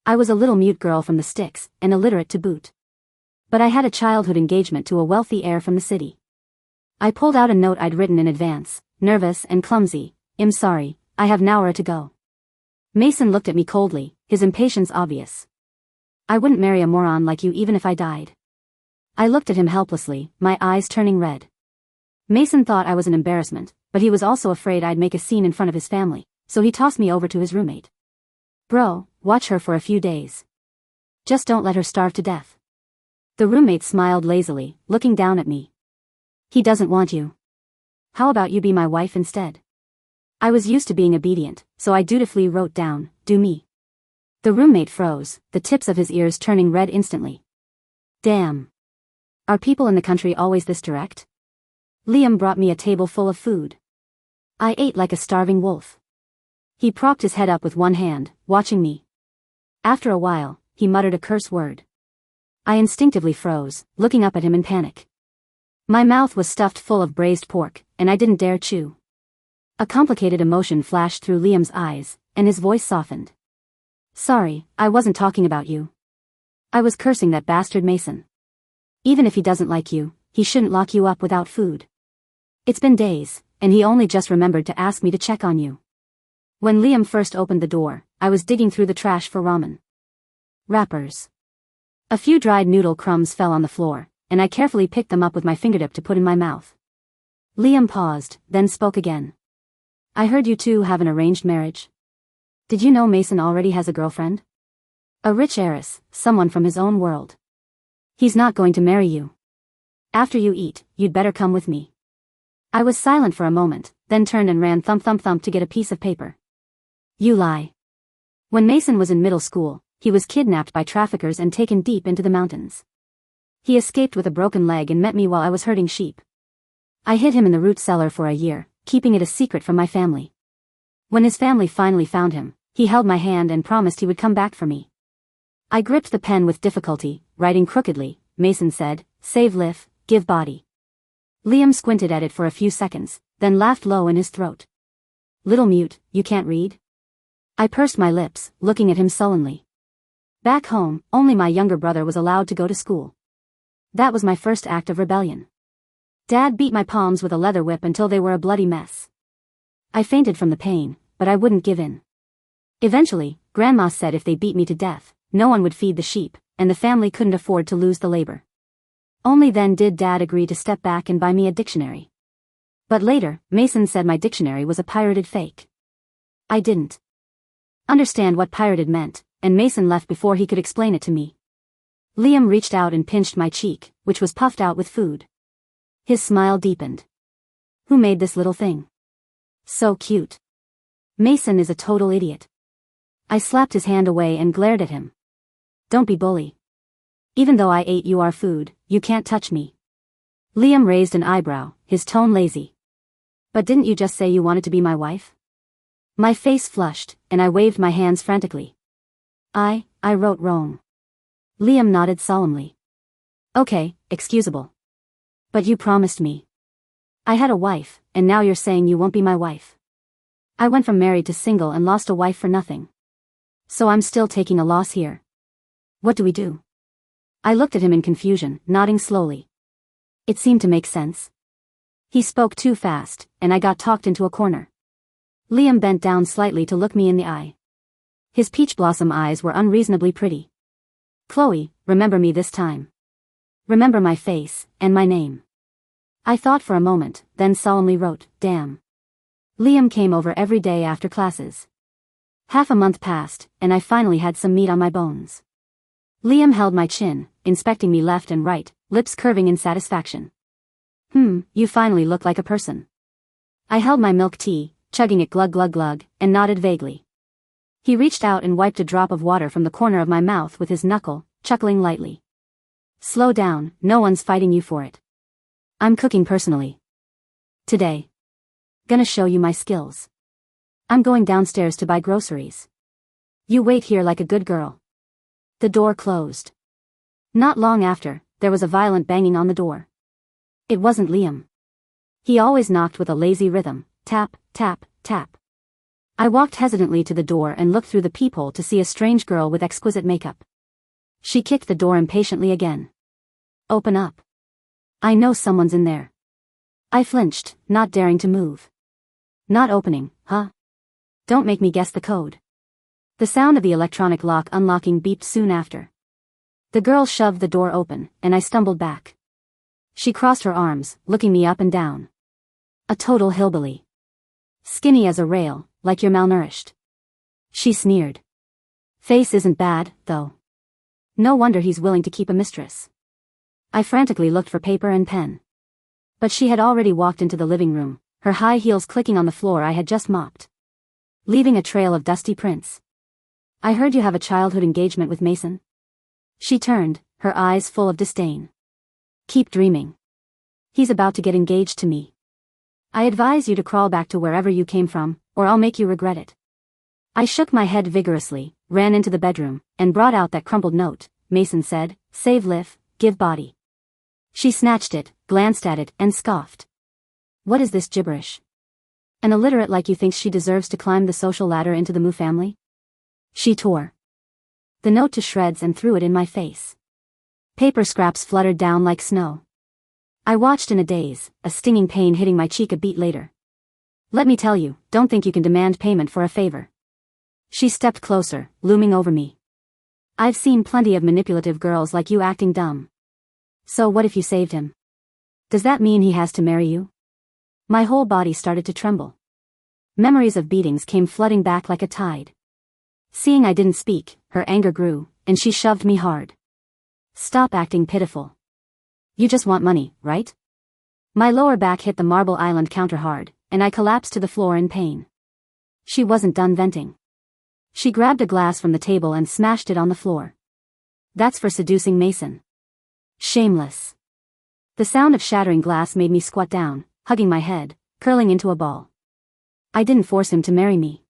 I was a little mute girl from the sticks, and illiterate to boot. But I had a childhood engagement to a wealthy heir from the city. I pulled out a note I'd written in advance, nervous and clumsy. "I'm sorry, I have an hour to go." Mason looked at me coldly, his impatience obvious. "I wouldn't marry a moron like you even if I died." I looked at him helplessly, my eyes turning red. Mason thought I was an embarrassment, but he was also afraid I'd make a scene in front of his family, so he tossed me over to his roommate. "Bro, watch her for a few days. Just don't let her starve to death." The roommate smiled lazily, looking down at me. "He doesn't want you. How about you be my wife instead?" I was used to being obedient, so I dutifully wrote down, "Do me." The roommate froze, the tips of his ears turning red instantly. Damn. Are people in the country always this direct? Liam brought me a table full of food. I ate like a starving wolf. He propped his head up with one hand, watching me. After a while, he muttered a curse word. I instinctively froze, looking up at him in panic. My mouth was stuffed full of braised pork, and I didn't dare chew. A complicated emotion flashed through Liam's eyes, and his voice softened. "Sorry, I wasn't talking about you. I was cursing that bastard Mason. Even if he doesn't like you, he shouldn't lock you up without food. It's been days, and he only just remembered to ask me to check on you." When Liam first opened the door, I was digging through the trash for ramen wrappers. A few dried noodle crumbs fell on the floor, and I carefully picked them up with my fingertip to put in my mouth. Liam paused, then spoke again. "I heard you two have an arranged marriage. Did you know Mason already has a girlfriend? A rich heiress, someone from his own world. He's not going to marry you. After you eat, you'd better come with me." I was silent for a moment, then turned and ran thump thump thump to get a piece of paper. "You lie." When Mason was in middle school, he was kidnapped by traffickers and taken deep into the mountains. He escaped with a broken leg and met me while I was herding sheep. I hid him in the root cellar for a year, keeping it a secret from my family. When his family finally found him, he held my hand and promised he would come back for me. I gripped the pen with difficulty, writing crookedly. Mason said, "Save life, give body." Liam squinted at it for a few seconds, then laughed low in his throat. "Little mute, you can't read?" I pursed my lips, looking at him sullenly. Back home, only my younger brother was allowed to go to school. That was my first act of rebellion. Dad beat my palms with a leather whip until they were a bloody mess. I fainted from the pain, but I wouldn't give in. Eventually, Grandma said if they beat me to death, no one would feed the sheep, and the family couldn't afford to lose the labor. Only then did Dad agree to step back and buy me a dictionary. But later, Mason said my dictionary was a pirated fake. I didn't understand what pirated meant, and Mason left before he could explain it to me. Liam reached out and pinched my cheek, which was puffed out with food. His smile deepened. "Who made this little thing? So cute." "Mason is a total idiot." I slapped his hand away and glared at him. "Don't be bully. Even though I ate your food, you can't touch me." Liam raised an eyebrow, his tone lazy. "But didn't you just say you wanted to be my wife?" My face flushed, and I waved my hands frantically. I wrote wrong." Liam nodded solemnly. "Okay, excusable. But you promised me. I had a wife, and now you're saying you won't be my wife." I went from married to single and lost a wife for nothing. So I'm still taking a loss here. What do we do? I looked at him in confusion, nodding slowly. It seemed to make sense. He spoke too fast, and I got talked into a corner. Liam bent down slightly to look me in the eye. His peach blossom eyes were unreasonably pretty. "Chloe, remember me this time. Remember my face, and my name." I thought for a moment, then solemnly wrote, "Damn." Liam came over every day after classes. Half a month passed, and I finally had some meat on my bones. Liam held my chin, inspecting me left and right, lips curving in satisfaction. You finally look like a person." I held my milk tea, chugging it glug glug glug, and nodded vaguely. He reached out and wiped a drop of water from the corner of my mouth with his knuckle, chuckling lightly. "Slow down, no one's fighting you for it. I'm cooking personally. Today. Gonna show you my skills. I'm going downstairs to buy groceries. You wait here like a good girl." The door closed. Not long after, there was a violent banging on the door. It wasn't Liam. He always knocked with a lazy rhythm, tap, tap, tap. I walked hesitantly to the door and looked through the peephole to see a strange girl with exquisite makeup. She kicked the door impatiently again. Open up. I know someone's in there. I flinched, not daring to move. Not opening, huh? Don't make me guess the code. The sound of the electronic lock unlocking beeped soon after. The girl shoved the door open, and I stumbled back. She crossed her arms, looking me up and down. A total hillbilly. Skinny as a rail, like you're malnourished. She sneered. Face isn't bad, though. No wonder he's willing to keep a mistress. I frantically looked for paper and pen. But she had already walked into the living room, her high heels clicking on the floor I had just mopped, leaving a trail of dusty prints. I heard you have a childhood engagement with Mason. She turned, her eyes full of disdain. Keep dreaming. He's about to get engaged to me. I advise you to crawl back to wherever you came from, or I'll make you regret it. I shook my head vigorously, ran into the bedroom, and brought out that crumpled note. Mason said, save life, give body. She snatched it, glanced at it, and scoffed. What is this gibberish? An illiterate like you thinks she deserves to climb the social ladder into the Moo family? She tore the note to shreds and threw it in my face. Paper scraps fluttered down like snow. I watched in a daze, a stinging pain hitting my cheek a beat later. Let me tell you, don't think you can demand payment for a favor. She stepped closer, looming over me. I've seen plenty of manipulative girls like you acting dumb. So what if you saved him? Does that mean he has to marry you? My whole body started to tremble. Memories of beatings came flooding back like a tide. Seeing I didn't speak, her anger grew, and she shoved me hard. Stop acting pitiful. You just want money, right? My lower back hit the Marble Island counter hard, and I collapsed to the floor in pain. She wasn't done venting. She grabbed a glass from the table and smashed it on the floor. That's for seducing Mason. Shameless. The sound of shattering glass made me squat down, hugging my head, curling into a ball. I didn't force him to marry me.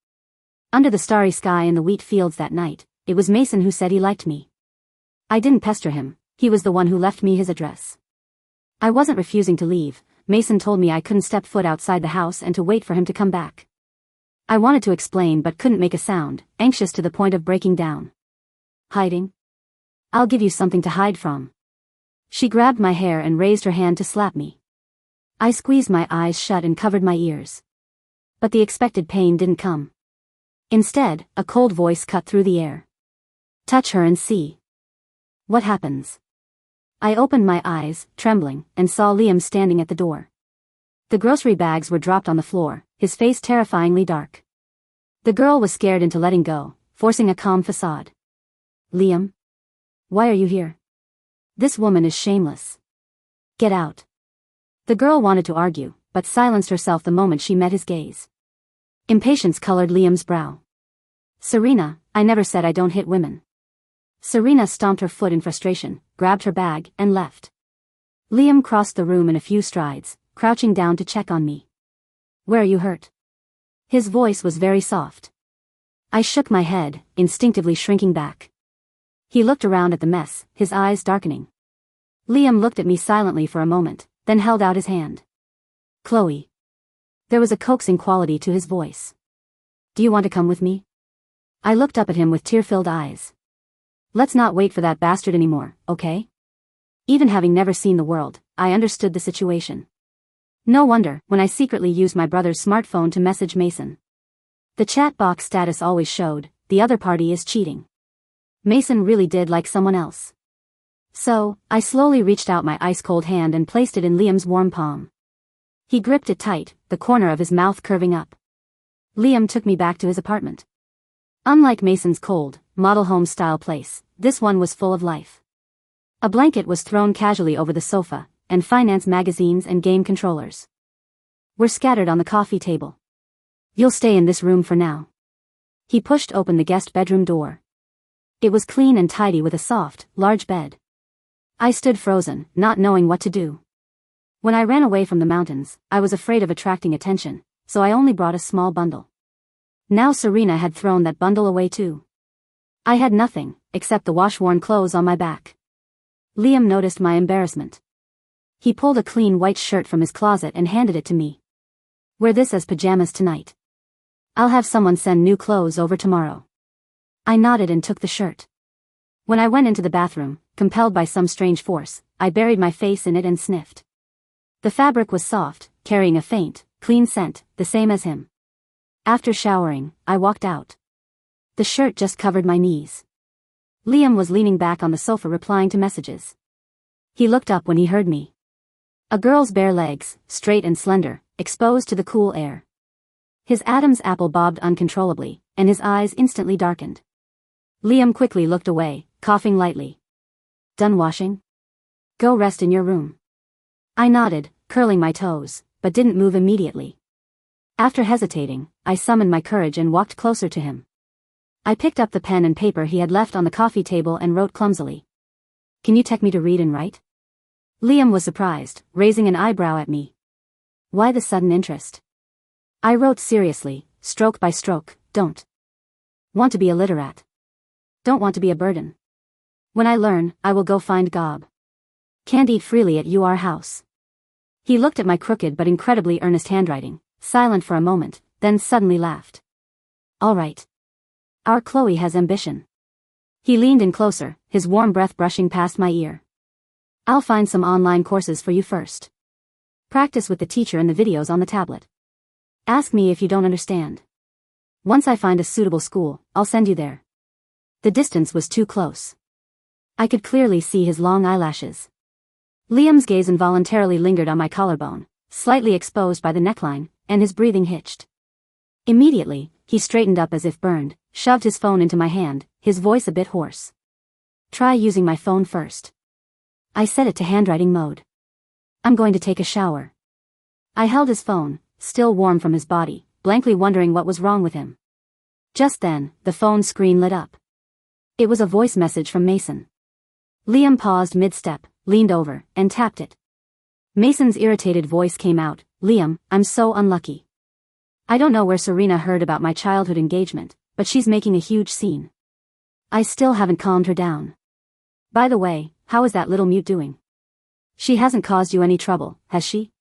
Under the starry sky in the wheat fields that night, it was Mason who said he liked me. I didn't pester him, he was the one who left me his address. I wasn't refusing to leave. Mason told me I couldn't step foot outside the house and to wait for him to come back. I wanted to explain but couldn't make a sound, anxious to the point of breaking down. Hiding? I'll give you something to hide from. She grabbed my hair and raised her hand to slap me. I squeezed my eyes shut and covered my ears. But the expected pain didn't come. Instead, a cold voice cut through the air. Touch her and see what happens. I opened my eyes, trembling, and saw Liam standing at the door. The grocery bags were dropped on the floor, his face terrifyingly dark. The girl was scared into letting go, forcing a calm facade. Liam? Why are you here? This woman is shameless. Get out. The girl wanted to argue, but silenced herself the moment she met his gaze. Impatience colored Liam's brow. Serena, I never said I don't hit women. Serena stomped her foot in frustration, grabbed her bag, and left. Liam crossed the room in a few strides, crouching down to check on me. Where are you hurt? His voice was very soft. I shook my head, instinctively shrinking back. He looked around at the mess, his eyes darkening. Liam looked at me silently for a moment, then held out his hand. Chloe. There was a coaxing quality to his voice. Do you want to come with me? I looked up at him with tear-filled eyes. Let's not wait for that bastard anymore, okay? Even having never seen the world, I understood the situation. No wonder, when I secretly used my brother's smartphone to message Mason. The chat box status always showed, the other party is cheating. Mason really did like someone else. So, I slowly reached out my ice-cold hand and placed it in Liam's warm palm. He gripped it tight, the corner of his mouth curving up. Liam took me back to his apartment. Unlike Mason's cold, model home-style place, this one was full of life. A blanket was thrown casually over the sofa, and finance magazines and game controllers were scattered on the coffee table. You'll stay in this room for now. He pushed open the guest bedroom door. It was clean and tidy with a soft, large bed. I stood frozen, not knowing what to do. When I ran away from the mountains, I was afraid of attracting attention, so I only brought a small bundle. Now Serena had thrown that bundle away too. I had nothing, except the wash-worn clothes on my back. Liam noticed my embarrassment. He pulled a clean white shirt from his closet and handed it to me. Wear this as pajamas tonight. I'll have someone send new clothes over tomorrow. I nodded and took the shirt. When I went into the bathroom, compelled by some strange force, I buried my face in it and sniffed. The fabric was soft, carrying a faint, clean scent, the same as him. After showering, I walked out. The shirt just covered my knees. Liam was leaning back on the sofa replying to messages. He looked up when he heard me. A girl's bare legs, straight and slender, exposed to the cool air. His Adam's apple bobbed uncontrollably, and his eyes instantly darkened. Liam quickly looked away, coughing lightly. Done washing? Go rest in your room. I nodded, curling my toes, but didn't move immediately. After hesitating, I summoned my courage and walked closer to him. I picked up the pen and paper he had left on the coffee table and wrote clumsily. Can you take me to read and write? Liam was surprised, raising an eyebrow at me. Why the sudden interest? I wrote seriously, stroke by stroke, don't want to be a literat. Don't want to be a burden. When I learn, I will go find Gob. Can't eat freely at your house. He looked at my crooked but incredibly earnest handwriting, silent for a moment, then suddenly laughed. All right. Our Chloe has ambition. He leaned in closer, his warm breath brushing past my ear. I'll find some online courses for you first. Practice with the teacher and the videos on the tablet. Ask me if you don't understand. Once I find a suitable school, I'll send you there. The distance was too close. I could clearly see his long eyelashes. Liam's gaze involuntarily lingered on my collarbone, slightly exposed by the neckline, and his breathing hitched. Immediately, he straightened up as if burned, shoved his phone into my hand, his voice a bit hoarse. Try using my phone first. I set it to handwriting mode. I'm going to take a shower. I held his phone, still warm from his body, blankly wondering what was wrong with him. Just then, the phone screen lit up. It was a voice message from Mason. Liam paused mid-step, leaned over, and tapped it. Mason's irritated voice came out, Liam, I'm so unlucky. I don't know where Serena heard about my childhood engagement, but she's making a huge scene. I still haven't calmed her down. By the way, how is that little mute doing? She hasn't caused you any trouble, has she?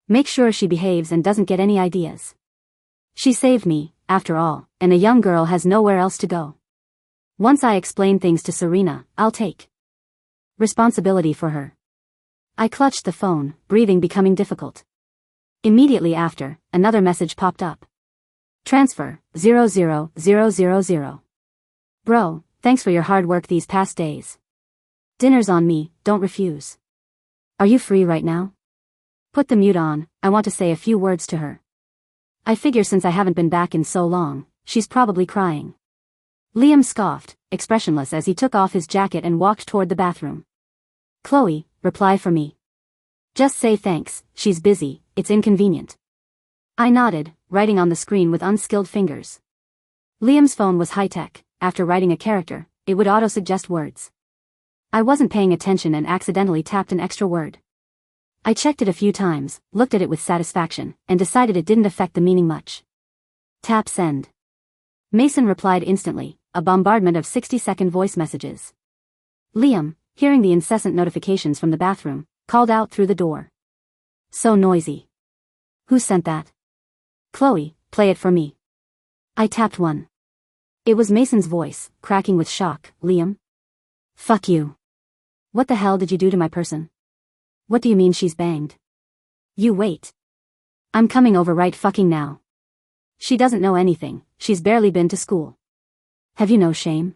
Make sure she behaves and doesn't get any ideas. She saved me, after all, and a young girl has nowhere else to go. Once I explain things to Serena, I'll take responsibility for her. I clutched the phone, breathing becoming difficult. Immediately after, another message popped up. Transfer, 00000. Bro, thanks for your hard work these past days. Dinner's on me, don't refuse. Are you free right now? Put the mute on, I want to say a few words to her. I figure since I haven't been back in so long, she's probably crying. Liam scoffed, expressionless as he took off his jacket and walked toward the bathroom. Chloe, reply for me. Just say thanks, she's busy, it's inconvenient. I nodded, writing on the screen with unskilled fingers. Liam's phone was high-tech. After writing a character, it would auto-suggest words. I wasn't paying attention and accidentally tapped an extra word. I checked it a few times, looked at it with satisfaction, and decided it didn't affect the meaning much. Tap send. Mason replied instantly, a bombardment of 60-second voice messages. Liam, hearing the incessant notifications from the bathroom, called out through the door. So noisy. Who sent that? Chloe, play it for me. I tapped one. It was Mason's voice, cracking with shock. Liam? Fuck you. What the hell did you do to my person? What do you mean she's banged? You wait. I'm coming over right fucking now. She doesn't know anything, she's barely been to school. Have you no shame?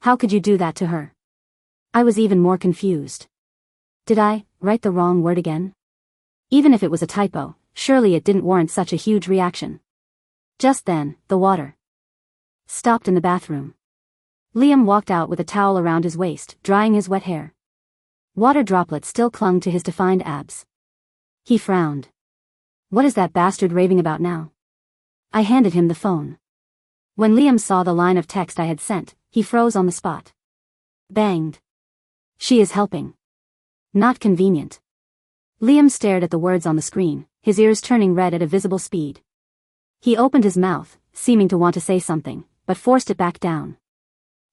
How could you do that to her? I was even more confused. Did I write the wrong word again? Even if it was a typo, surely it didn't warrant such a huge reaction. Just then, the water stopped in the bathroom. Liam walked out with a towel around his waist, drying his wet hair. Water droplets still clung to his defined abs. He frowned. What is that bastard raving about now? I handed him the phone. When Liam saw the line of text I had sent, he froze on the spot. Banged. She is helping. Not convenient. Liam stared at the words on the screen, his ears turning red at a visible speed. He opened his mouth, seeming to want to say something, but forced it back down.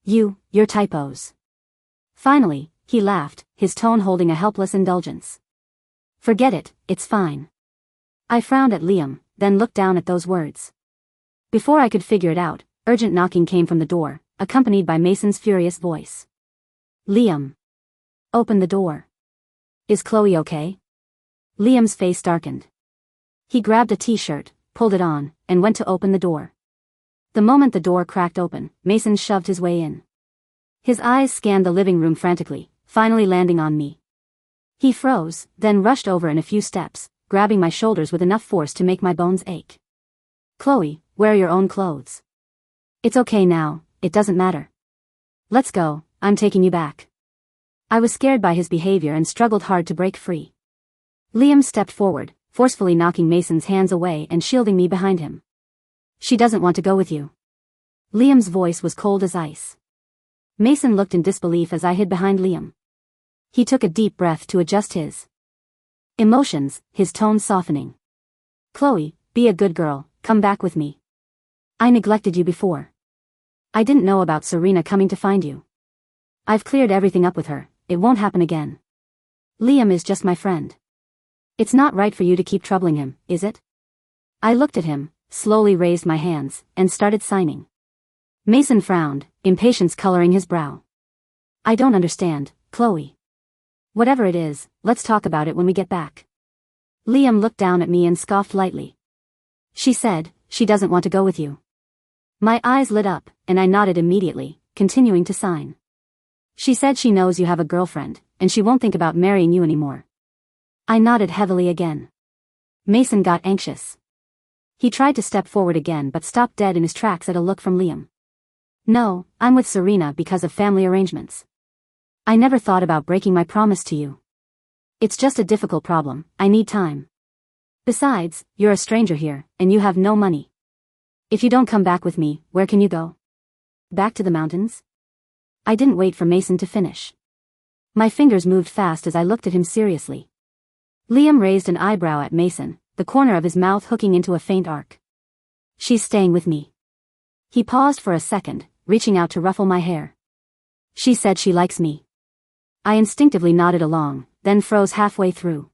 Your typos. Finally, he laughed, his tone holding a helpless indulgence. Forget it, it's fine. I frowned at Liam, then looked down at those words. Before I could figure it out, urgent knocking came from the door, accompanied by Mason's furious voice. Liam. Open the door. Is Chloe okay? Liam's face darkened. He grabbed a t-shirt, pulled it on, and went to open the door. The moment the door cracked open, Mason shoved his way in. His eyes scanned the living room frantically, finally landing on me. He froze, then rushed over in a few steps, grabbing my shoulders with enough force to make my bones ache. Chloe, wear your own clothes. It's okay now, it doesn't matter. Let's go, I'm taking you back. I was scared by his behavior and struggled hard to break free. Liam stepped forward, forcefully knocking Mason's hands away and shielding me behind him. She doesn't want to go with you. Liam's voice was cold as ice. Mason looked in disbelief as I hid behind Liam. He took a deep breath to adjust his emotions, his tone softening. Chloe, be a good girl, come back with me. I neglected you before. I didn't know about Serena coming to find you. I've cleared everything up with her, it won't happen again. Liam is just my friend. It's not right for you to keep troubling him, is it? I looked at him, slowly raised my hands, and started signing. Mason frowned, impatience coloring his brow. I don't understand, Chloe. Whatever it is, let's talk about it when we get back. Liam looked down at me and scoffed lightly. She said, she doesn't want to go with you. My eyes lit up, and I nodded immediately, continuing to sign. She said she knows you have a girlfriend, and she won't think about marrying you anymore. I nodded heavily again. Mason got anxious. He tried to step forward again but stopped dead in his tracks at a look from Liam. No, I'm with Serena because of family arrangements. I never thought about breaking my promise to you. It's just a difficult problem, I need time. Besides, you're a stranger here, and you have no money. If you don't come back with me, where can you go? Back to the mountains? I didn't wait for Mason to finish. My fingers moved fast as I looked at him seriously. Liam raised an eyebrow at Mason, the corner of his mouth hooking into a faint arc. She's staying with me. He paused for a second, reaching out to ruffle my hair. She said she likes me. I instinctively nodded along, then froze halfway through.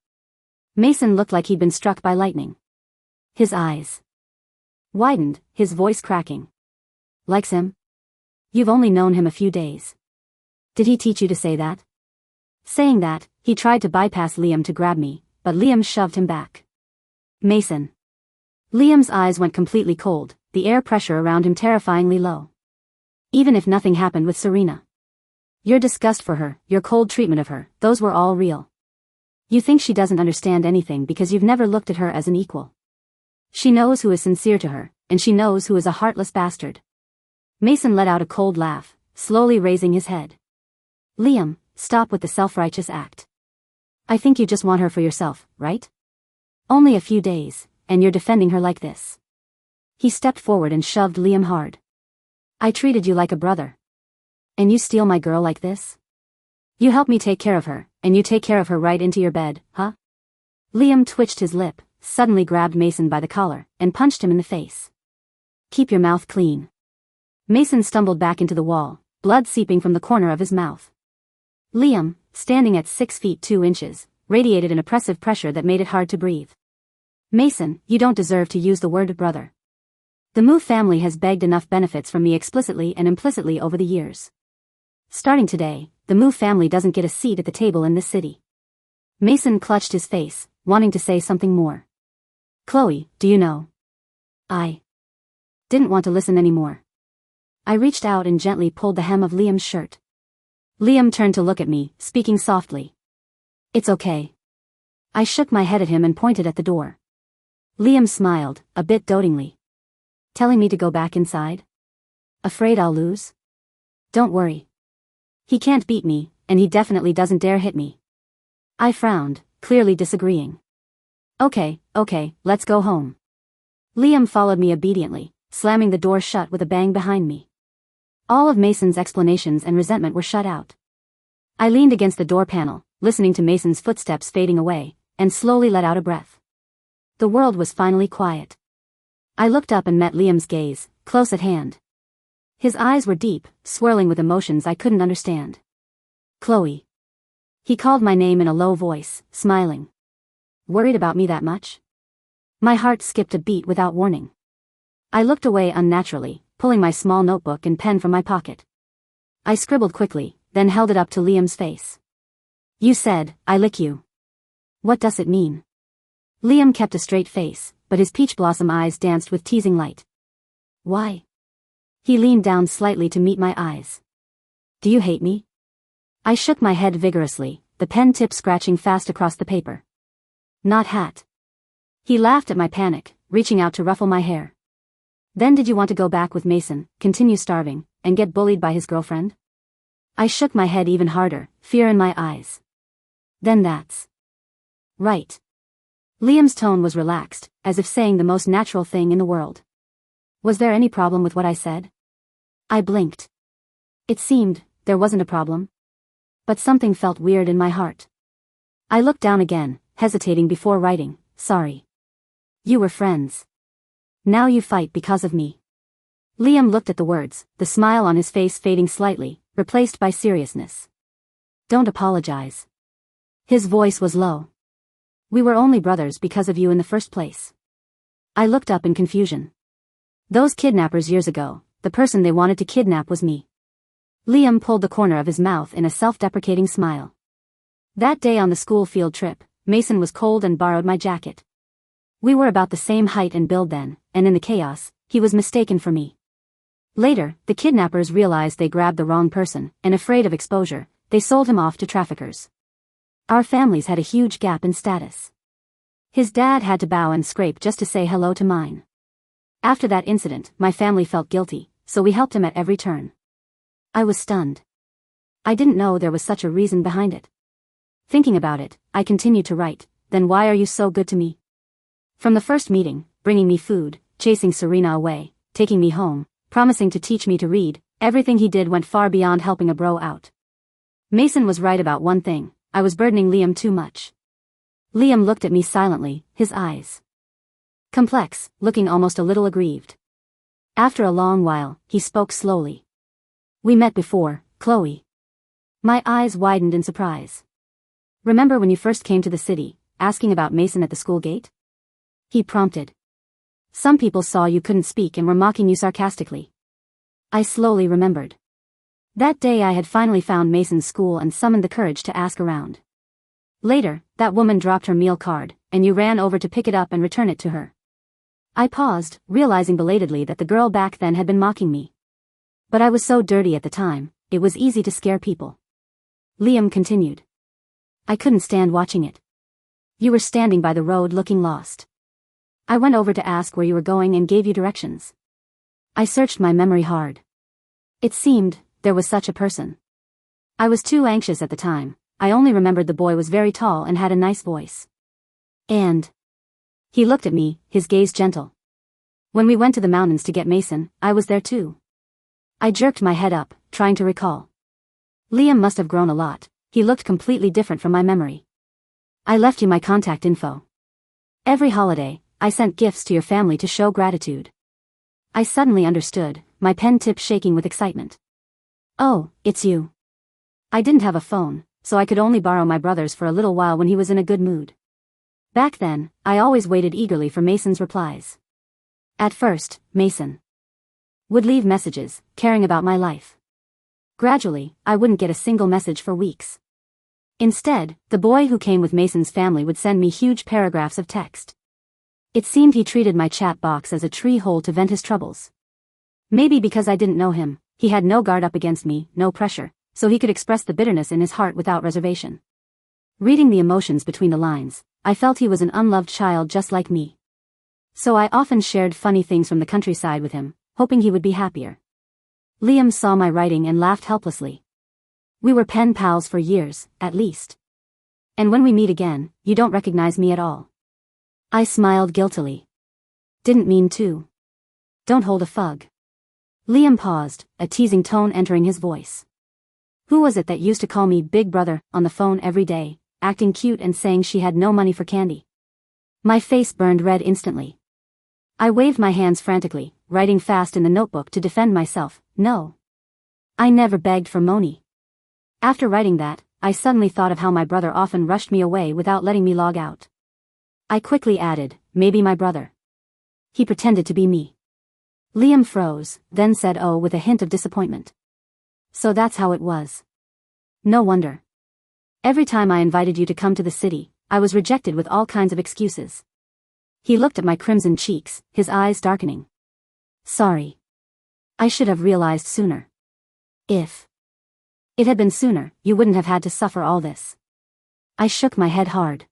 Mason looked like he'd been struck by lightning. His eyes widened, his voice cracking. Likes him? You've only known him a few days. Did he teach you to say that? Saying that, he tried to bypass Liam to grab me, but Liam shoved him back. Mason. Liam's eyes went completely cold, the air pressure around him terrifyingly low. Even if nothing happened with Serena. Your disgust for her, your cold treatment of her, those were all real. You think she doesn't understand anything because you've never looked at her as an equal. She knows who is sincere to her, and she knows who is a heartless bastard. Mason let out a cold laugh, slowly raising his head. Liam, stop with the self-righteous act. I think you just want her for yourself, right? Only a few days, and you're defending her like this. He stepped forward and shoved Liam hard. I treated you like a brother. And you steal my girl like this? You help me take care of her, and you take care of her right into your bed, huh? Liam twitched his lip, suddenly grabbed Mason by the collar, and punched him in the face. Keep your mouth clean. Mason stumbled back into the wall, blood seeping from the corner of his mouth. Liam, standing at 6 feet 2 inches, radiated an oppressive pressure that made it hard to breathe. Mason, you don't deserve to use the word brother. The Mu family has begged enough benefits from me explicitly and implicitly over the years. Starting today, the Mu family doesn't get a seat at the table in this city. Mason clutched his face, wanting to say something more. Chloe, do you know? I didn't want to listen anymore. I reached out and gently pulled the hem of Liam's shirt. Liam turned to look at me, speaking softly. It's okay. I shook my head at him and pointed at the door. Liam smiled, a bit dotingly. Telling me to go back inside? Afraid I'll lose? Don't worry. He can't beat me, and he definitely doesn't dare hit me. I frowned, clearly disagreeing. Okay, let's go home. Liam followed me obediently, slamming the door shut with a bang behind me. All of Mason's explanations and resentment were shut out. I leaned against the door panel, listening to Mason's footsteps fading away, and slowly let out a breath. The world was finally quiet. I looked up and met Liam's gaze, close at hand. His eyes were deep, swirling with emotions I couldn't understand. Chloe. He called my name in a low voice, smiling. Worried about me that much? My heart skipped a beat without warning. I looked away unnaturally, pulling my small notebook and pen from my pocket. I scribbled quickly, then held it up to Liam's face. You said, I lick you. What does it mean? Liam kept a straight face, but his peach blossom eyes danced with teasing light. Why? He leaned down slightly to meet my eyes. Do you hate me? I shook my head vigorously, the pen tip scratching fast across the paper. Not hat. He laughed at my panic, reaching out to ruffle my hair. Then did you want to go back with Mason, continue starving, and get bullied by his girlfriend? I shook my head even harder, fear in my eyes. Then that's right. Liam's tone was relaxed, as if saying the most natural thing in the world. Was there any problem with what I said? I blinked. It seemed there wasn't a problem. But something felt weird in my heart. I looked down again, hesitating before writing, sorry. You were friends. Now you fight because of me. Liam looked at the words, the smile on his face fading slightly, replaced by seriousness. Don't apologize. His voice was low. We were only brothers because of you in the first place. I looked up in confusion. Those kidnappers years ago, the person they wanted to kidnap was me. Liam pulled the corner of his mouth in a self-deprecating smile. That day on the school field trip, Mason was cold and borrowed my jacket. We were about the same height and build then, and in the chaos, he was mistaken for me. Later, the kidnappers realized they grabbed the wrong person, and afraid of exposure, they sold him off to traffickers. Our families had a huge gap in status. His dad had to bow and scrape just to say hello to mine. After that incident, my family felt guilty, so we helped him at every turn. I was stunned. I didn't know there was such a reason behind it. Thinking about it, I continued to write, then why are you so good to me? From the first meeting, bringing me food, chasing Serena away, taking me home, promising to teach me to read, everything he did went far beyond helping a bro out. Mason was right about one thing, I was burdening Liam too much. Liam looked at me silently, his eyes complex, looking almost a little aggrieved. After a long while, he spoke slowly. We met before, Chloe. My eyes widened in surprise. Remember when you first came to the city, asking about Mason at the school gate? He prompted. Some people saw you couldn't speak and were mocking you sarcastically. I slowly remembered. That day I had finally found Mason's school and summoned the courage to ask around. Later, that woman dropped her meal card, and you ran over to pick it up and return it to her. I paused, realizing belatedly that the girl back then had been mocking me. But I was so dirty at the time, it was easy to scare people. Liam continued. I couldn't stand watching it. You were standing by the road looking lost. I went over to ask where you were going and gave you directions. I searched my memory hard. It seemed there was such a person. I was too anxious at the time, I only remembered the boy was very tall and had a nice voice. And he looked at me, his gaze gentle. When we went to the mountains to get Mason, I was there too. I jerked my head up, trying to recall. Liam must have grown a lot, he looked completely different from my memory. I left you my contact info. Every holiday, I sent gifts to your family to show gratitude. I suddenly understood, my pen tip shaking with excitement. Oh, it's you. I didn't have a phone, so I could only borrow my brother's for a little while when he was in a good mood. Back then, I always waited eagerly for Mason's replies. At first, Mason would leave messages, caring about my life. Gradually, I wouldn't get a single message for weeks. Instead, the boy who came with Mason's family would send me huge paragraphs of text. It seemed he treated my chat box as a tree hole to vent his troubles. Maybe because I didn't know him, he had no guard up against me, no pressure, so he could express the bitterness in his heart without reservation. Reading the emotions between the lines, I felt he was an unloved child just like me. So I often shared funny things from the countryside with him, hoping he would be happier. Liam saw my writing and laughed helplessly. We were pen pals for years, at least. And when we meet again, you don't recognize me at all. I smiled guiltily. Didn't mean to. Don't hold a fug. Liam paused, a teasing tone entering his voice. Who was it that used to call me Big Brother on the phone every day, acting cute and saying she had no money for candy? My face burned red instantly. I waved my hands frantically, writing fast in the notebook to defend myself. No. I never begged for money. After writing that, I suddenly thought of how my brother often rushed me away without letting me log out. I quickly added, maybe my brother. He pretended to be me. Liam froze, then said oh with a hint of disappointment. So that's how it was. No wonder. Every time I invited you to come to the city, I was rejected with all kinds of excuses. He looked at my crimson cheeks, his eyes darkening. Sorry. I should have realized sooner. If it had been sooner, you wouldn't have had to suffer all this. I shook my head hard.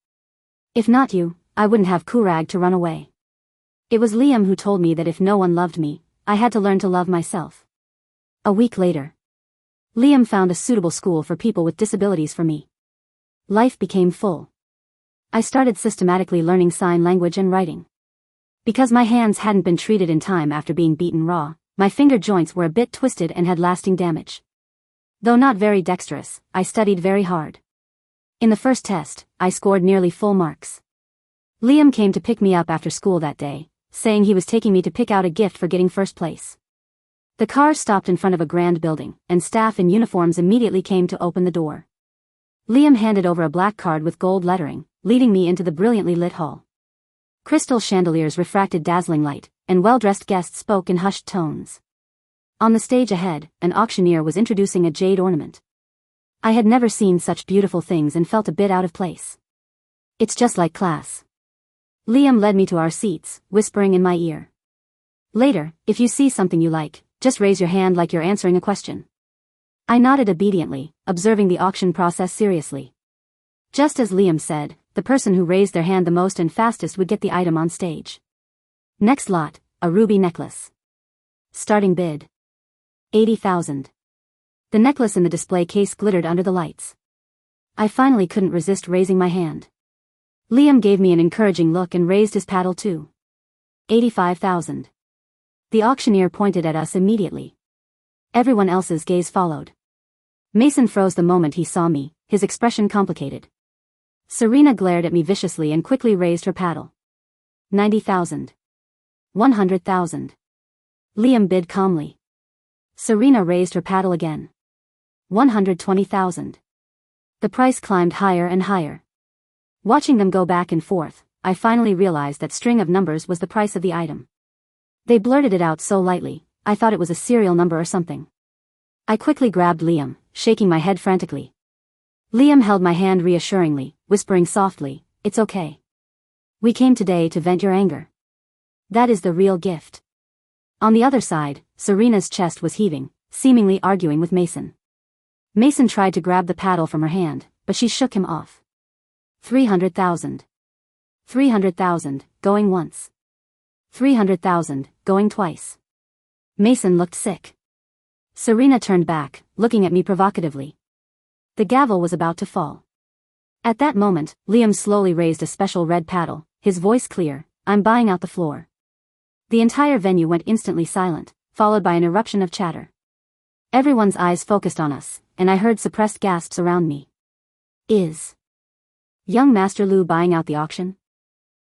If not you, I wouldn't have courage to run away. It was Liam who told me that if no one loved me, I had to learn to love myself. A week later, Liam found a suitable school for people with disabilities for me. Life became full. I started systematically learning sign language and writing. Because my hands hadn't been treated in time after being beaten raw, my finger joints were a bit twisted and had lasting damage. Though not very dexterous, I studied very hard. In the first test, I scored nearly full marks. Liam came to pick me up after school that day, saying he was taking me to pick out a gift for getting first place. The car stopped in front of a grand building, and staff in uniforms immediately came to open the door. Liam handed over a black card with gold lettering, leading me into the brilliantly lit hall. Crystal chandeliers refracted dazzling light, and well-dressed guests spoke in hushed tones. On the stage ahead, an auctioneer was introducing a jade ornament. I had never seen such beautiful things and felt a bit out of place. It's just like class. Liam led me to our seats, whispering in my ear. Later, if you see something you like, just raise your hand like you're answering a question. I nodded obediently, observing the auction process seriously. Just as Liam said, the person who raised their hand the most and fastest would get the item on stage. Next lot, a ruby necklace. Starting bid. 80,000. The necklace in the display case glittered under the lights. I finally couldn't resist raising my hand. Liam gave me an encouraging look and raised his paddle too. 85,000. The auctioneer pointed at us immediately. Everyone else's gaze followed. Mason froze the moment he saw me, his expression complicated. Serena glared at me viciously and quickly raised her paddle. 90,000. 100,000. Liam bid calmly. Serena raised her paddle again. 120,000. The price climbed higher and higher. Watching them go back and forth, I finally realized that string of numbers was the price of the item. They blurted it out so lightly, I thought it was a serial number or something. I quickly grabbed Liam, shaking my head frantically. Liam held my hand reassuringly, whispering softly, "It's okay. We came today to vent your anger. That is the real gift." On the other side, Serena's chest was heaving, seemingly arguing with Mason. Mason tried to grab the paddle from her hand, but she shook him off. 300,000. 300,000, going once. 300,000, going twice. Mason looked sick. Serena turned back, looking at me provocatively. The gavel was about to fall. At that moment, Liam slowly raised a special red paddle, his voice clear, "I'm buying out the floor." The entire venue went instantly silent, followed by an eruption of chatter. Everyone's eyes focused on us, and I heard suppressed gasps around me. Is young Master Lu buying out the auction?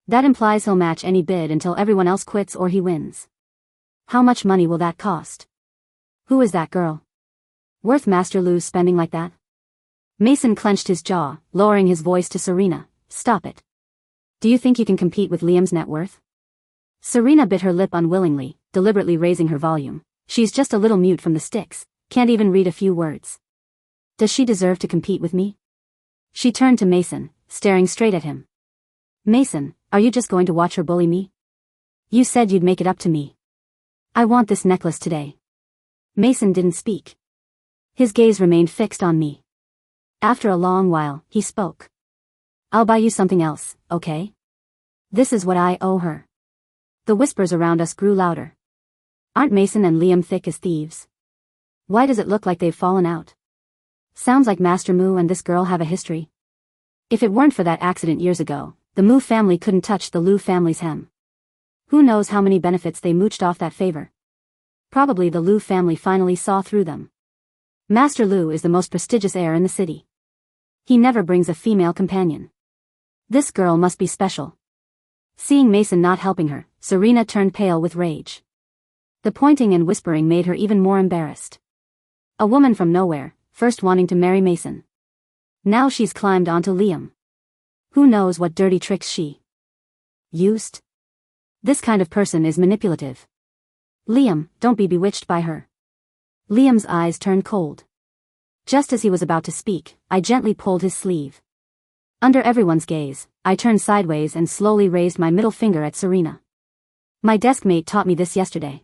That implies he'll match any bid until everyone else quits or he wins. How much money will that cost? Who is that girl? Worth Master Lu's spending like that? Mason clenched his jaw, lowering his voice to Serena, "Stop it. Do you think you can compete with Liam's net worth?" Serena bit her lip unwillingly, deliberately raising her volume. She's just a little mute from the sticks, can't even read a few words. Does she deserve to compete with me? She turned to Mason, staring straight at him. "Mason, are you just going to watch her bully me? You said you'd make it up to me. I want this necklace today." Mason didn't speak. His gaze remained fixed on me. After a long while, he spoke. "I'll buy you something else, okay? This is what I owe her." The whispers around us grew louder. Aren't Mason and Liam thick as thieves? Why does it look like they've fallen out? Sounds like Master Mu and this girl have a history. If it weren't for that accident years ago, the Mu family couldn't touch the Lu family's hem. Who knows how many benefits they mooched off that favor. Probably the Lu family finally saw through them. Master Lu is the most prestigious heir in the city. He never brings a female companion. This girl must be special. Seeing Mason not helping her, Serena turned pale with rage. The pointing and whispering made her even more embarrassed. A woman from nowhere, first wanting to marry Mason. Now she's climbed onto Liam. Who knows what dirty tricks she used? This kind of person is manipulative. Liam, don't be bewitched by her. Liam's eyes turned cold. Just as he was about to speak, I gently pulled his sleeve. Under everyone's gaze, I turned sideways and slowly raised my middle finger at Serena. My desk mate taught me this yesterday.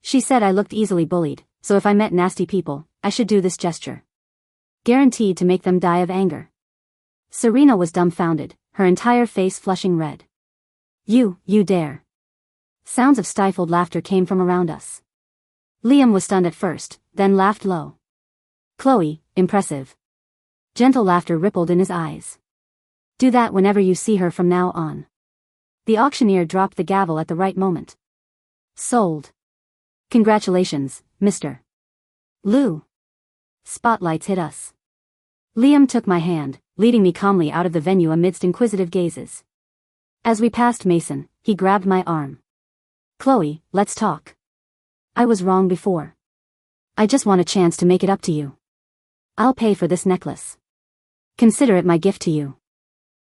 She said I looked easily bullied, so if I met nasty people, I should do this gesture. Guaranteed to make them die of anger. Serena was dumbfounded, her entire face flushing red. You dare. Sounds of stifled laughter came from around us. Liam was stunned at first, then laughed low. Chloe, impressive. Gentle laughter rippled in his eyes. Do that whenever you see her from now on. The auctioneer dropped the gavel at the right moment. Sold. Congratulations, Mr. Lou. Spotlights hit us. Liam took my hand, leading me calmly out of the venue amidst inquisitive gazes. As we passed Mason, he grabbed my arm. Chloe, let's talk. I was wrong before. I just want a chance to make it up to you. I'll pay for this necklace. Consider it my gift to you.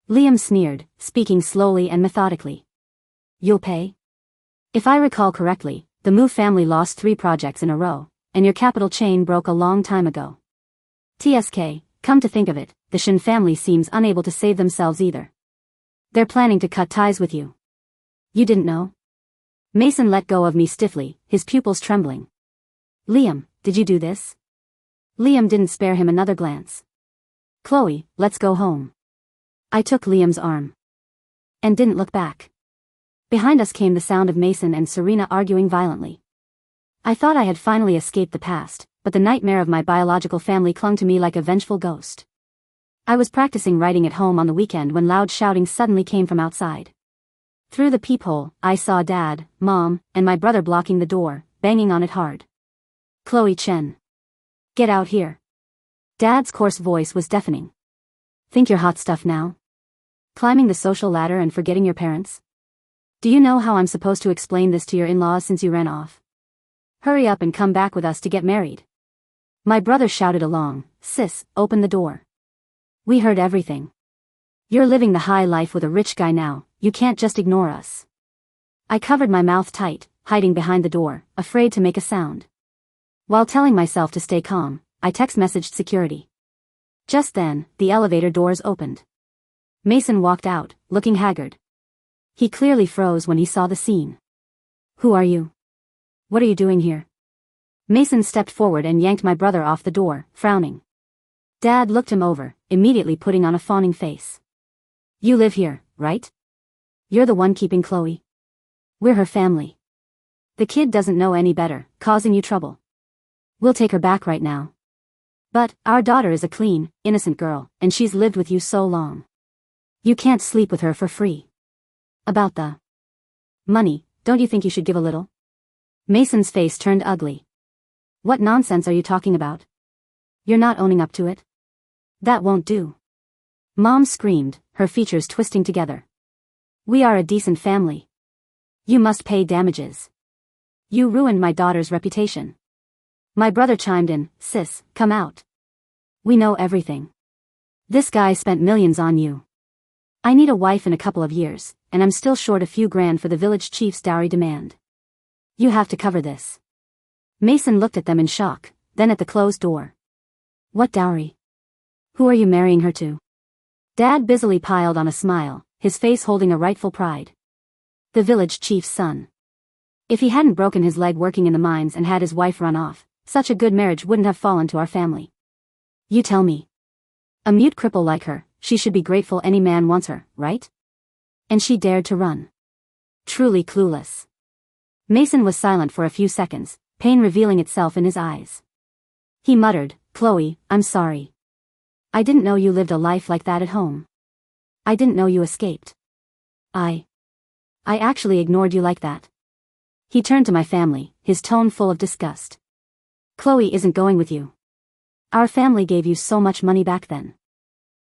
Liam sneered, speaking slowly and methodically. You'll pay? If I recall correctly, the Mu family lost 3 projects in a row, and your capital chain broke a long time ago. TSK, come to think of it, the Shin family seems unable to save themselves either. They're planning to cut ties with you. You didn't know? Mason let go of me stiffly, his pupils trembling. Liam, did you do this? Liam didn't spare him another glance. Chloe, let's go home. I took Liam's arm. And didn't look back. Behind us came the sound of Mason and Serena arguing violently. I thought I had finally escaped the past, but the nightmare of my biological family clung to me like a vengeful ghost. I was practicing writing at home on the weekend when loud shouting suddenly came from outside. Through the peephole, I saw Dad, Mom, and my brother blocking the door, banging on it hard. Chloe Chen. Get out here. Dad's coarse voice was deafening. Think you're hot stuff now? Climbing the social ladder and forgetting your parents? Do you know how I'm supposed to explain this to your in-laws since you ran off? Hurry up and come back with us to get married. My brother shouted along, Sis, open the door. We heard everything. You're living the high life with a rich guy now, you can't just ignore us. I covered my mouth tight, hiding behind the door, afraid to make a sound. While telling myself to stay calm, I text-messaged security. Just then, the elevator doors opened. Mason walked out, looking haggard. He clearly froze when he saw the scene. Who are you? What are you doing here? Mason stepped forward and yanked my brother off the door, frowning. Dad looked him over, immediately putting on a fawning face. You live here, right? You're the one keeping Chloe. We're her family. The kid doesn't know any better, causing you trouble. We'll take her back right now. But, our daughter is a clean, innocent girl, and she's lived with you so long. You can't sleep with her for free. About the money, don't you think you should give a little? Mason's face turned ugly. What nonsense are you talking about? You're not owning up to it? That won't do. Mom screamed, her features twisting together. We are a decent family. You must pay damages. You ruined my daughter's reputation. My brother chimed in, Sis, come out. We know everything. This guy spent millions on you. I need a wife in a couple of years, and I'm still short a few grand for the village chief's dowry demand. You have to cover this. Mason looked at them in shock, then at the closed door. What dowry? Who are you marrying her to? Dad busily piled on a smile, his face holding a rightful pride. The village chief's son. If he hadn't broken his leg working in the mines and had his wife run off, such a good marriage wouldn't have fallen to our family. You tell me. A mute cripple like her, she should be grateful any man wants her, right? And she dared to run. Truly clueless. Mason was silent for a few seconds, pain revealing itself in his eyes. He muttered, Chloe, I'm sorry. I didn't know you lived a life like that at home. I didn't know you escaped. I actually ignored you like that. He turned to my family, his tone full of disgust. Chloe isn't going with you. Our family gave you so much money back then.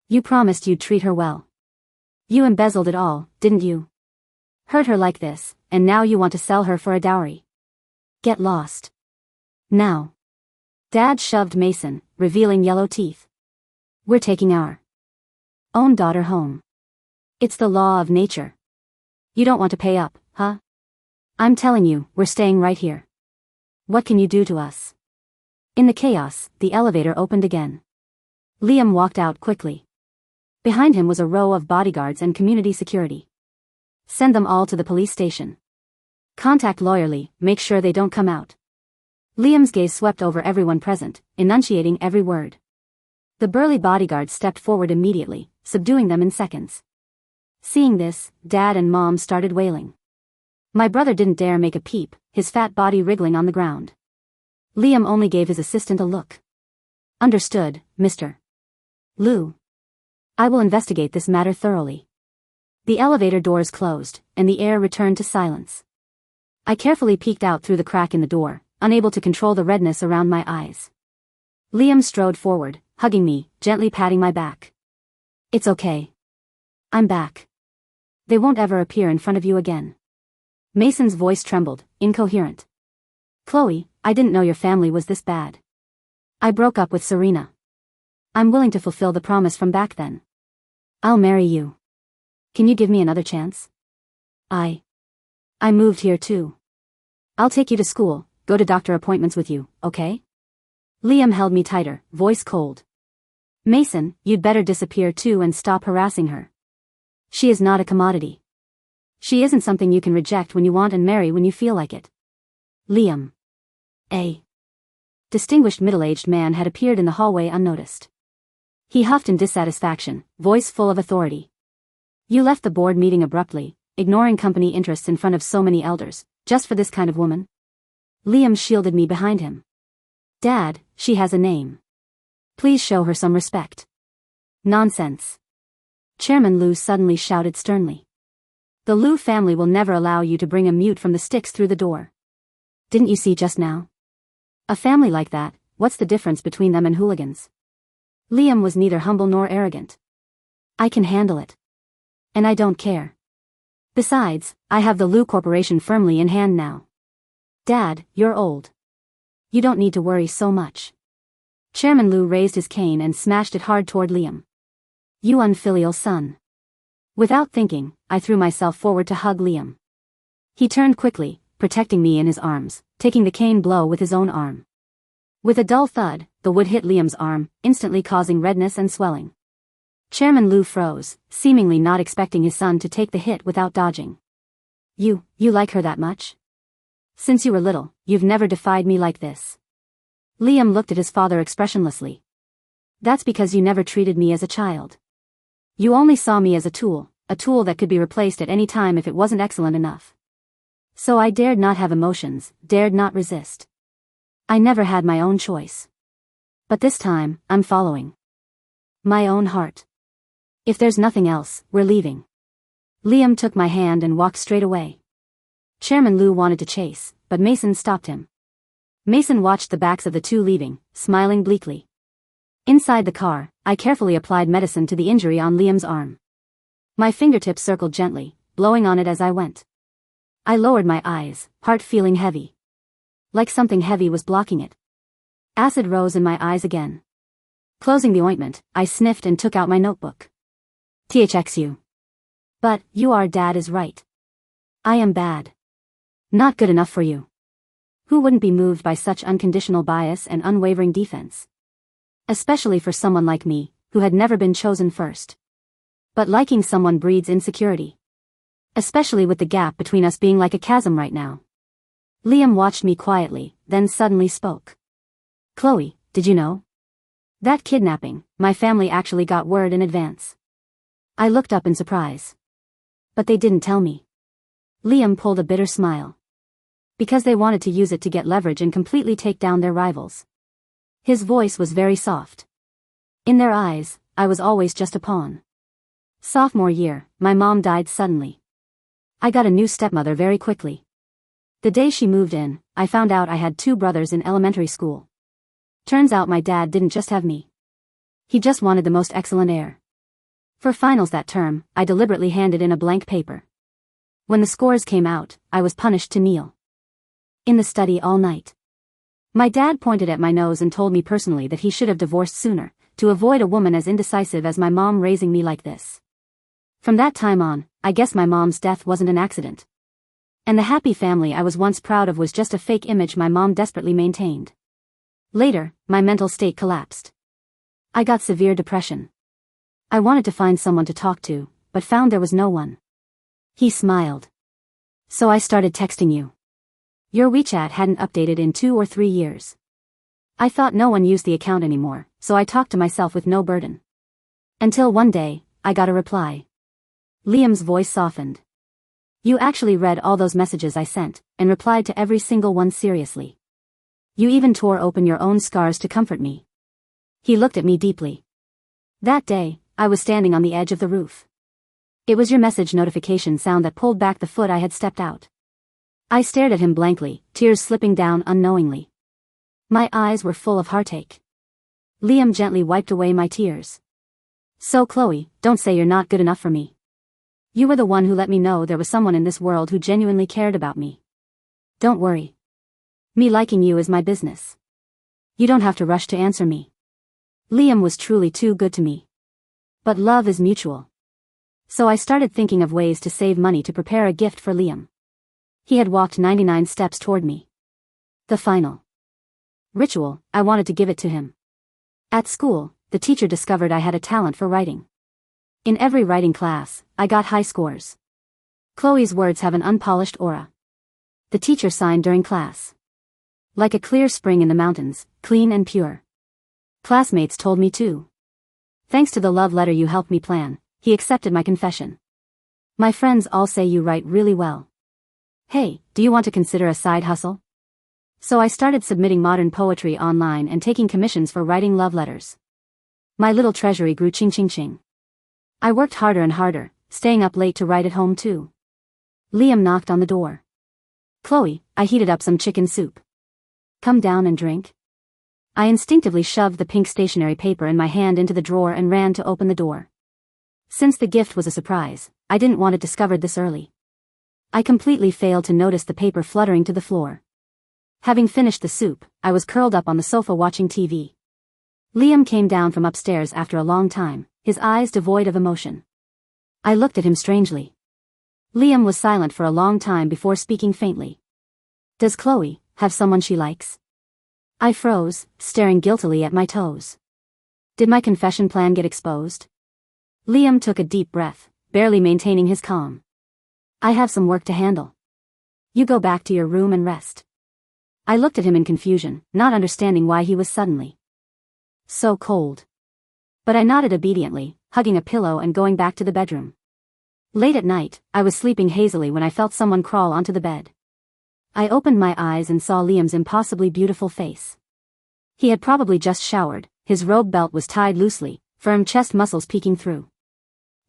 You promised you'd treat her well. You embezzled it all, didn't you? Hurt her like this, and now you want to sell her for a dowry. Get lost. Now. Dad shoved Mason, revealing yellow teeth. We're taking our own daughter home. It's the law of nature. You don't want to pay up, huh? I'm telling you, we're staying right here. What can you do to us? In the chaos, the elevator opened again. Liam walked out quickly. Behind him was a row of bodyguards and community security. Send them all to the police station. Contact lawyerly, make sure they don't come out. Liam's gaze swept over everyone present, enunciating every word. The burly bodyguards stepped forward immediately, subduing them in seconds. Seeing this, Dad and Mom started wailing. My brother didn't dare make a peep, his fat body wriggling on the ground. Liam only gave his assistant a look. Understood, Mr. Liu. I will investigate this matter thoroughly. The elevator doors closed, and the air returned to silence. I carefully peeked out through the crack in the door, unable to control the redness around my eyes. Liam strode forward, hugging me, gently patting my back. It's okay. I'm back. They won't ever appear in front of you again. Mason's voice trembled, incoherent. Chloe, I didn't know your family was this bad. I broke up with Serena. I'm willing to fulfill the promise from back then. I'll marry you. Can you give me another chance? I moved here too. I'll take you to school, go to doctor appointments with you, okay? Liam held me tighter, voice cold. Mason, you'd better disappear too and stop harassing her. She is not a commodity. She isn't something you can reject when you want and marry when you feel like it. Liam. A distinguished middle-aged man had appeared in the hallway unnoticed. He huffed in dissatisfaction, voice full of authority. You left the board meeting abruptly, ignoring company interests in front of so many elders, just for this kind of woman? Liam shielded me behind him. Dad, she has a name. Please show her some respect. Nonsense. Chairman Liu suddenly shouted sternly. The Liu family will never allow you to bring a mute from the sticks through the door. Didn't you see just now? A family like that, what's the difference between them and hooligans? Liam was neither humble nor arrogant. I can handle it. And I don't care. Besides, I have the Liu Corporation firmly in hand now. Dad, you're old. You don't need to worry so much. Chairman Liu raised his cane and smashed it hard toward Liam. You unfilial son. Without thinking, I threw myself forward to hug Liam. He turned quickly, protecting me in his arms, taking the cane blow with his own arm. With a dull thud, the wood hit Liam's arm, instantly causing redness and swelling. Chairman Liu froze, seemingly not expecting his son to take the hit without dodging. You like her that much? Since you were little, you've never defied me like this. Liam looked at his father expressionlessly. That's because you never treated me as a child. You only saw me as a tool that could be replaced at any time if it wasn't excellent enough. So I dared not have emotions, dared not resist. I never had my own choice. But this time, I'm following my own heart. If there's nothing else, we're leaving. Liam took my hand and walked straight away. Chairman Liu wanted to chase, but Mason stopped him. Mason watched the backs of the two leaving, smiling bleakly. Inside the car, I carefully applied medicine to the injury on Liam's arm. My fingertips circled gently, blowing on it as I went. I lowered my eyes, heart feeling heavy. Like something heavy was blocking it. Acid rose in my eyes again. Closing the ointment, I sniffed and took out my notebook. THXU. But, Dad is right. I am bad. Not good enough for you. Who wouldn't be moved by such unconditional bias and unwavering defense? Especially for someone like me, who had never been chosen first. But liking someone breeds insecurity. Especially with the gap between us being like a chasm right now. Liam watched me quietly, then suddenly spoke. Chloe, did you know? That kidnapping, my family actually got word in advance. I looked up in surprise. But they didn't tell me. Liam pulled a bitter smile. Because they wanted to use it to get leverage and completely take down their rivals. His voice was very soft. In their eyes, I was always just a pawn. Sophomore year, my mom died suddenly. I got a new stepmother very quickly. The day she moved in, I found out I had 2 brothers in elementary school. Turns out my dad didn't just have me. He just wanted the most excellent heir. For finals that term, I deliberately handed in a blank paper. When the scores came out, I was punished to kneel in the study all night. My dad pointed at my nose and told me personally that he should have divorced sooner, to avoid a woman as indecisive as my mom raising me like this. From that time on, I guess my mom's death wasn't an accident. And the happy family I was once proud of was just a fake image my mom desperately maintained. Later, my mental state collapsed. I got severe depression. I wanted to find someone to talk to, but found there was no one. He smiled. So I started texting you. Your WeChat hadn't updated in 2 or 3 years. I thought no one used the account anymore, so I talked to myself with no burden. Until one day, I got a reply. Liam's voice softened. You actually read all those messages I sent, and replied to every single one seriously. You even tore open your own scars to comfort me. He looked at me deeply. That day, I was standing on the edge of the roof. It was your message notification sound that pulled back the foot I had stepped out. I stared at him blankly, tears slipping down unknowingly. My eyes were full of heartache. Liam gently wiped away my tears. So Chloe, don't say you're not good enough for me. You were the one who let me know there was someone in this world who genuinely cared about me. Don't worry. Me liking you is my business. You don't have to rush to answer me. Liam was truly too good to me. But love is mutual. So I started thinking of ways to save money to prepare a gift for Liam. He had walked 99 steps toward me. The final ritual, I wanted to give it to him. At school, the teacher discovered I had a talent for writing. In every writing class, I got high scores. Chloe's words have an unpolished aura. The teacher signed during class. Like a clear spring in the mountains, clean and pure. Classmates told me too. Thanks to the love letter you helped me plan, he accepted my confession. My friends all say you write really well. Hey, do you want to consider a side hustle? So I started submitting modern poetry online and taking commissions for writing love letters. My little treasury grew ching ching ching. I worked harder and harder, staying up late to write at home too. Liam knocked on the door. Chloe, I heated up some chicken soup. Come down and drink. I instinctively shoved the pink stationery paper in my hand into the drawer and ran to open the door. Since the gift was a surprise, I didn't want it discovered this early. I completely failed to notice the paper fluttering to the floor. Having finished the soup, I was curled up on the sofa watching TV. Liam came down from upstairs after a long time, his eyes devoid of emotion. I looked at him strangely. Liam was silent for a long time before speaking faintly. Does Chloe have someone she likes? I froze, staring guiltily at my toes. Did my confession plan get exposed? Liam took a deep breath, barely maintaining his calm. I have some work to handle. You go back to your room and rest. I looked at him in confusion, not understanding why he was suddenly so cold. But I nodded obediently, hugging a pillow and going back to the bedroom. Late at night, I was sleeping hazily when I felt someone crawl onto the bed. I opened my eyes and saw Liam's impossibly beautiful face. He had probably just showered, his robe belt was tied loosely, firm chest muscles peeking through.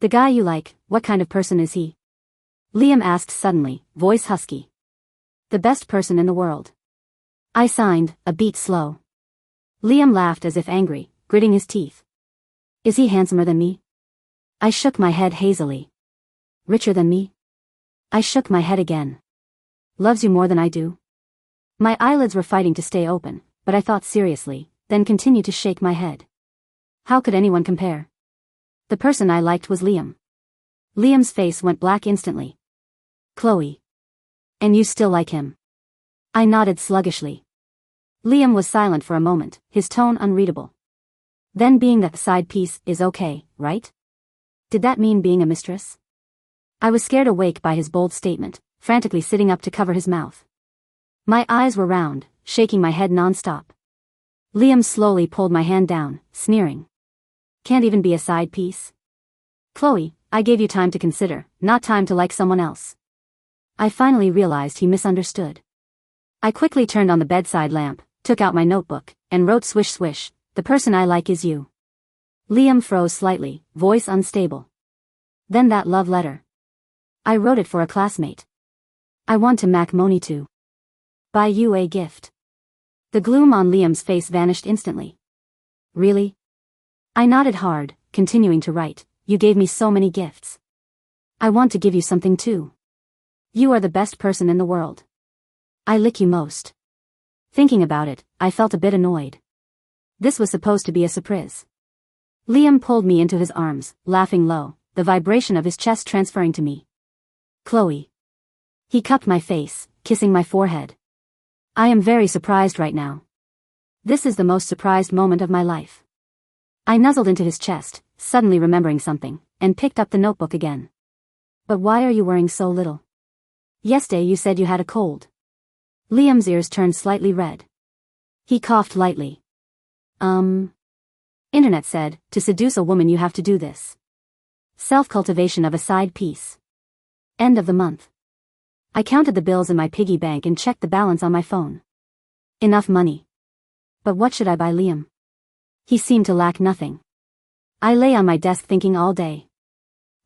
The guy you like, what kind of person is he? Liam asked suddenly, voice husky. The best person in the world. I signed, a beat slow. Liam laughed as if angry, gritting his teeth. Is he handsomer than me? I shook my head hazily. Richer than me? I shook my head again. Loves you more than I do? My eyelids were fighting to stay open, but I thought seriously, then continued to shake my head. How could anyone compare? The person I liked was Liam. Liam's face went black instantly. Chloe. And you still like him? I nodded sluggishly. Liam was silent for a moment, his tone unreadable. Then being that the side piece is okay, right? Did that mean being a mistress? I was scared awake by his bold statement, frantically sitting up to cover his mouth. My eyes were round, shaking my head non-stop. Liam slowly pulled my hand down, sneering. Can't even be a side piece? Chloe, I gave you time to consider, not time to like someone else. I finally realized he misunderstood. I quickly turned on the bedside lamp, took out my notebook, and wrote swish swish, the person I like is you. Liam froze slightly, voice unstable. Then that love letter. I wrote it for a classmate. I want to make money to buy you a gift. The gloom on Liam's face vanished instantly. Really? I nodded hard, continuing to write, you gave me so many gifts. I want to give you something too. You are the best person in the world. I lick you most. Thinking about it, I felt a bit annoyed. This was supposed to be a surprise. Liam pulled me into his arms, laughing low, the vibration of his chest transferring to me. Chloe. He cupped my face, kissing my forehead. I am very surprised right now. This is the most surprised moment of my life. I nuzzled into his chest, suddenly remembering something, and picked up the notebook again. But why are you worrying so little? Yesterday you said you had a cold. Liam's ears turned slightly red. He coughed lightly. Internet said, to seduce a woman you have to do this. Self-cultivation of a side piece. End of the month. I counted the bills in my piggy bank and checked the balance on my phone. Enough money. But what should I buy Liam? He seemed to lack nothing. I lay on my desk thinking all day.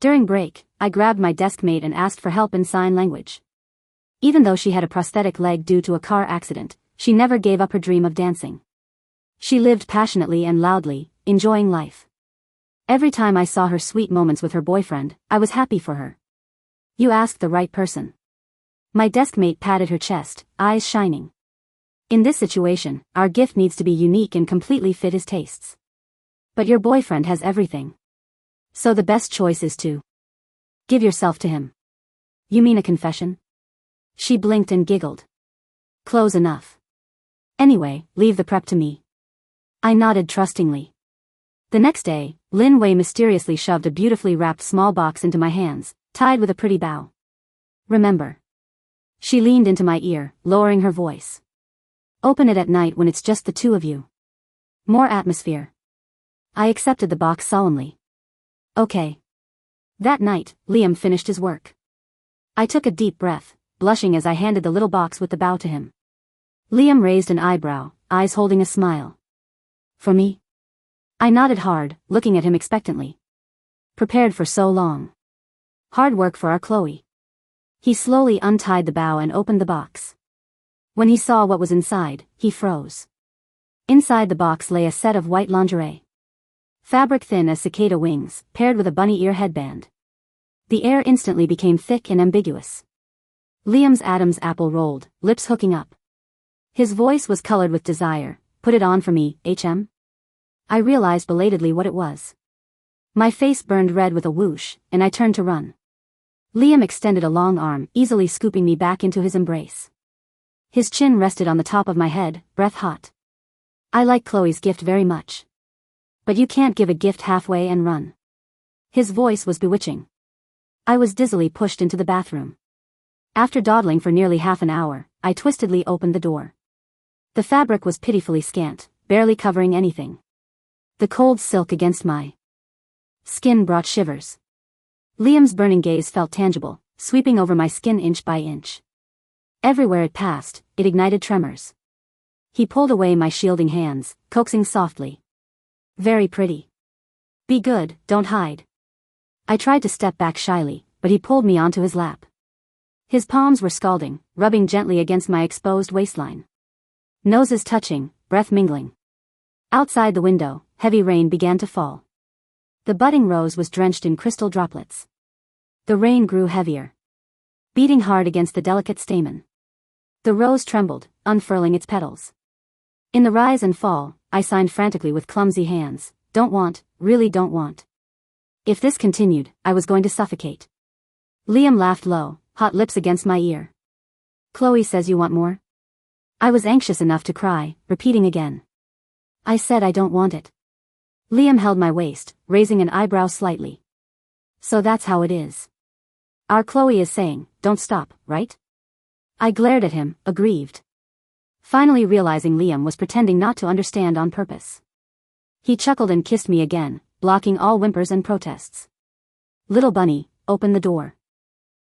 During break, I grabbed my desk mate and asked for help in sign language. Even though she had a prosthetic leg due to a car accident, she never gave up her dream of dancing. She lived passionately and loudly, enjoying life. Every time I saw her sweet moments with her boyfriend, I was happy for her. You asked the right person. My desk mate patted her chest, eyes shining. In this situation, our gift needs to be unique and completely fit his tastes. But your boyfriend has everything. So the best choice is to give yourself to him. You mean a confession? She blinked and giggled. Close enough. Anyway, leave the prep to me. I nodded trustingly. The next day, Lin Wei mysteriously shoved a beautifully wrapped small box into my hands, tied with a pretty bow. Remember. She leaned into my ear, lowering her voice. Open it at night when it's just the two of you. More atmosphere. I accepted the box solemnly. Okay. That night, Liam finished his work. I took a deep breath, blushing as I handed the little box with the bow to him. Liam raised an eyebrow, eyes holding a smile. For me? I nodded hard, looking at him expectantly. Prepared for so long. Hard work for our Chloe. He slowly untied the bow and opened the box. When he saw what was inside, he froze. Inside the box lay a set of white lingerie. Fabric thin as cicada wings, paired with a bunny ear headband. The air instantly became thick and ambiguous. Liam's Adam's apple rolled, lips hooking up. His voice was colored with desire. Put it on for me, HM? I realized belatedly what it was. My face burned red with a whoosh, and I turned to run. Liam extended a long arm, easily scooping me back into his embrace. His chin rested on the top of my head, breath hot. I like Chloe's gift very much. But you can't give a gift halfway and run. His voice was bewitching. I was dizzily pushed into the bathroom. After dawdling for nearly half an hour, I twistedly opened the door. The fabric was pitifully scant, barely covering anything. The cold silk against my skin brought shivers. Liam's burning gaze felt tangible, sweeping over my skin inch by inch. Everywhere it passed, it ignited tremors. He pulled away my shielding hands, coaxing softly. Very pretty. Be good, don't hide. I tried to step back shyly, but he pulled me onto his lap. His palms were scalding, rubbing gently against my exposed waistline. Noses touching, breath mingling. Outside the window, heavy rain began to fall. The budding rose was drenched in crystal droplets. The rain grew heavier, beating hard against the delicate stamen. The rose trembled, unfurling its petals. In the rise and fall, I signed frantically with clumsy hands. Don't want, really don't want. If this continued, I was going to suffocate. Liam laughed low, hot lips against my ear. Chloe says you want more? I was anxious enough to cry, repeating again. I said I don't want it. Liam held my waist, raising an eyebrow slightly. So that's how it is. Our Chloe is saying, don't stop, right? I glared at him, aggrieved. Finally realizing Liam was pretending not to understand on purpose. He chuckled and kissed me again, blocking all whimpers and protests. Little bunny, open the door.